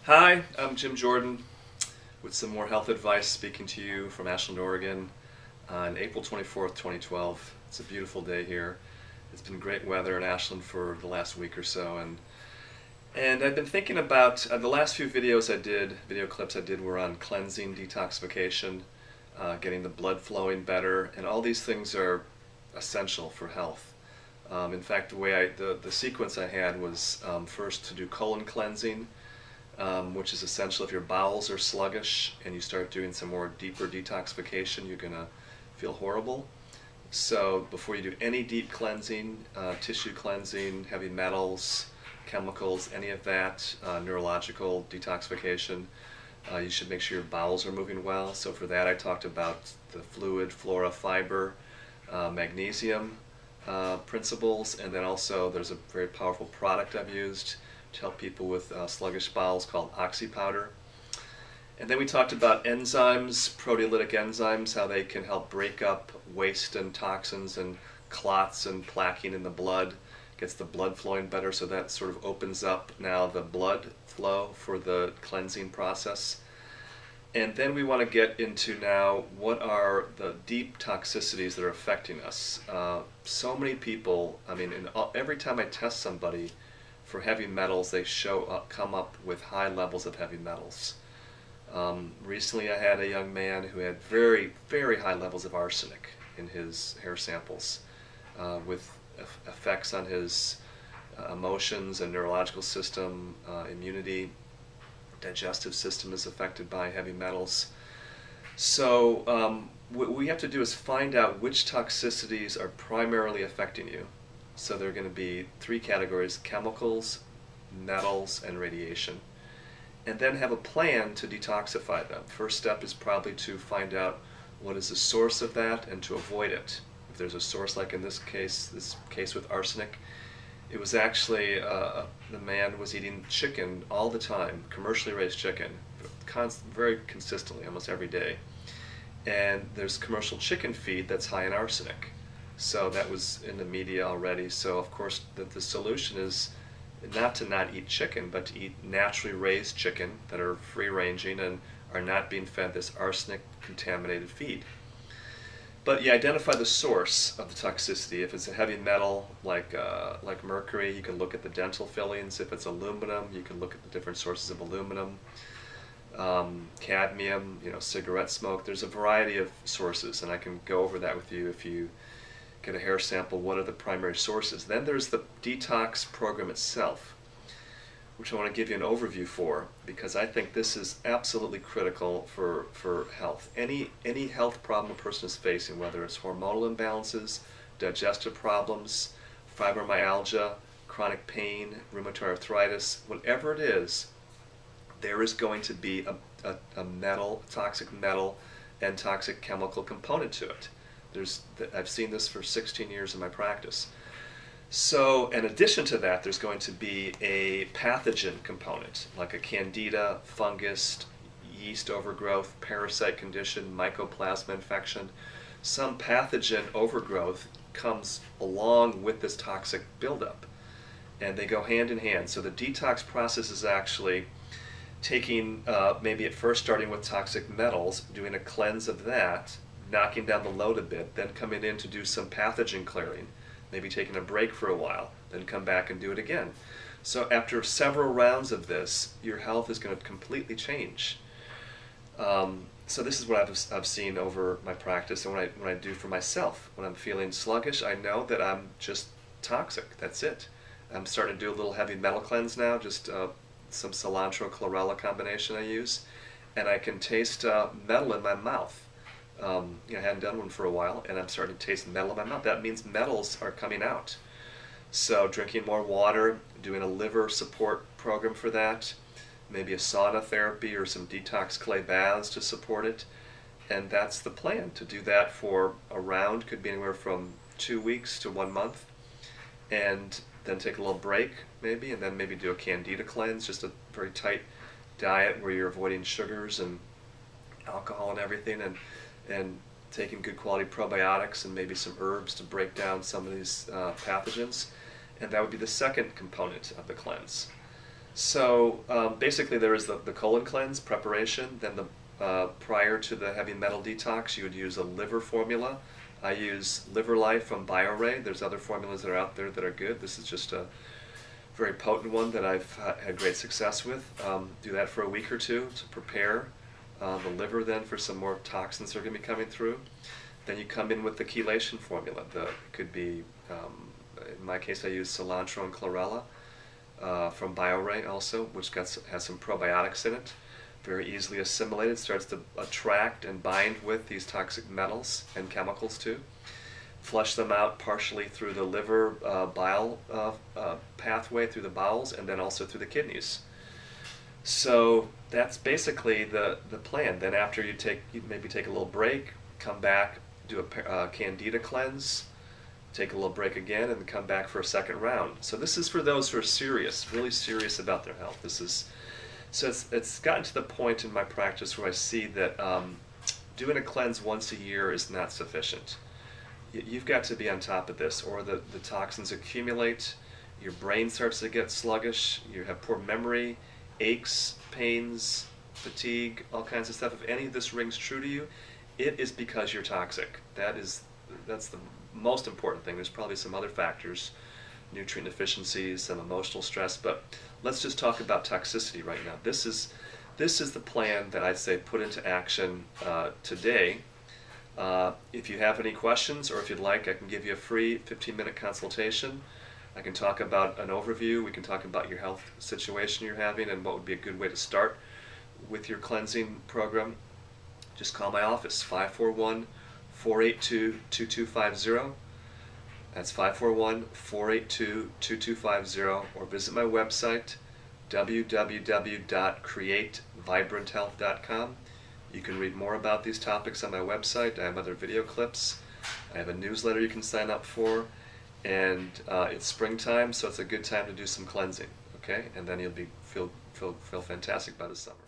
Hi, I'm Jim Jordan with some more health advice speaking to you from Ashland, Oregon on April 24th, 2012. It's a beautiful day here. It's been great weather in Ashland for the last week or so, and I've been thinking about the last few video clips I did were on cleansing, detoxification, getting the blood flowing better, and all these things are essential for health. In fact, the sequence I had was first to do colon cleansing, which is essential if your bowels are sluggish and you start doing some more deeper detoxification, you're going to feel horrible. So before you do any deep cleansing, tissue cleansing, heavy metals, chemicals, any of that, neurological detoxification, you should make sure your bowels are moving well. So for that I talked about the fluid, flora, fiber, magnesium principles, and then also there's a very powerful product I've used to help people with sluggish bowels called oxy powder. And then we talked about enzymes, proteolytic enzymes, how they can help break up waste and toxins and clots and plaquing in the blood, gets the blood flowing better, so that sort of opens up now the blood flow for the cleansing process. And then we want to get into now what are the deep toxicities that are affecting us. So many people, I mean, every time I test somebody for heavy metals, they come up with high levels of heavy metals. Recently I had a young man who had very, very high levels of arsenic in his hair samples, with effects on his emotions and neurological system, immunity, digestive system is affected by heavy metals. So what we have to do is find out which toxicities are primarily affecting you. So there are going to be three categories: chemicals, metals, and radiation. And then have a plan to detoxify them. First step is probably to find out what is the source of that and to avoid it. If there's a source, like in this case with arsenic, it was actually the man was eating chicken all the time, commercially raised chicken, very consistently, almost every day. And there's commercial chicken feed that's high in arsenic. So that was in the media already. So of course the solution is not to not eat chicken, but to eat naturally raised chicken that are free-ranging and are not being fed this arsenic-contaminated feed. But you identify the source of the toxicity. If it's a heavy metal like mercury, you can look at the dental fillings. If it's aluminum, you can look at the different sources of aluminum. Cadmium, cigarette smoke. There's a variety of sources, and I can go over that with you if you get a hair sample. What are the primary sources? Then there's the detox program itself, which I want to give you an overview for, because I think this is absolutely critical for health. Any health problem a person is facing, whether it's hormonal imbalances, digestive problems, fibromyalgia, chronic pain, rheumatoid arthritis, whatever it is, there is going to be a toxic metal and toxic chemical component to it. I've seen this for 16 years in my practice. So in addition to that, there's going to be a pathogen component, like a candida, fungus, yeast overgrowth, parasite condition, mycoplasma infection. Some pathogen overgrowth comes along with this toxic buildup, and they go hand in hand. So the detox process is actually taking, maybe at first starting with toxic metals, doing a cleanse of that, knocking down the load a bit, then coming in to do some pathogen clearing, maybe taking a break for a while, then come back and do it again. So after several rounds of this, your health is going to completely change. So this is what I've seen over my practice, and when I do for myself. When I'm feeling sluggish, I know that I'm just toxic. That's it. I'm starting to do a little heavy metal cleanse now, just some cilantro chlorella combination I use, and I can taste metal in my mouth. I hadn't done one for a while, and I'm starting to taste metal in my mouth. That means metals are coming out. So drinking more water, doing a liver support program for that, maybe a sauna therapy or some detox clay baths to support it. And that's the plan, to do that for a round, could be anywhere from 2 weeks to 1 month, and then take a little break maybe, and then maybe do a candida cleanse, just a very tight diet where you're avoiding sugars and alcohol and everything, and taking good quality probiotics and maybe some herbs to break down some of these pathogens. And that would be the second component of the cleanse. So basically there is the colon cleanse preparation, then prior to the heavy metal detox you would use a liver formula. I use Liver Life from BioRay. There's other formulas that are out there that are good. This is just a very potent one that I've had great success with. Do that for a week or two to prepare the liver then for some more toxins that are going to be coming through. Then you come in with the chelation formula. It could be, in my case I use cilantro and chlorella from BioRay also, which has some probiotics in it. Very easily assimilated, starts to attract and bind with these toxic metals and chemicals too. Flush them out partially through the liver bile pathway through the bowels, and then also through the kidneys. So that's basically the plan. Then after you maybe take a little break, come back, do a candida cleanse, take a little break again, and come back for a second round. So this is for those who are serious, really serious about their health. So it's gotten to the point in my practice where I see that doing a cleanse once a year is not sufficient. You've got to be on top of this, or the toxins accumulate, your brain starts to get sluggish, you have poor memory, aches, pains, fatigue, all kinds of stuff. If any of this rings true to you, it is because you're toxic. That's the most important thing. There's probably some other factors, nutrient deficiencies, some emotional stress, but let's just talk about toxicity right now. This is the plan that I'd say put into action today. If you have any questions, or if you'd like, I can give you a free 15-minute consultation. I can talk about an overview. We can talk about your health situation you're having and what would be a good way to start with your cleansing program. Just call my office, 541-482-2250. That's 541-482-2250, or visit my website, www.createvibranthealth.com. You can read more about these topics on my website. I have other video clips. I have a newsletter you can sign up for, and it's springtime, so it's a good time to do some cleansing. Okay, and then you'll feel fantastic by the summer.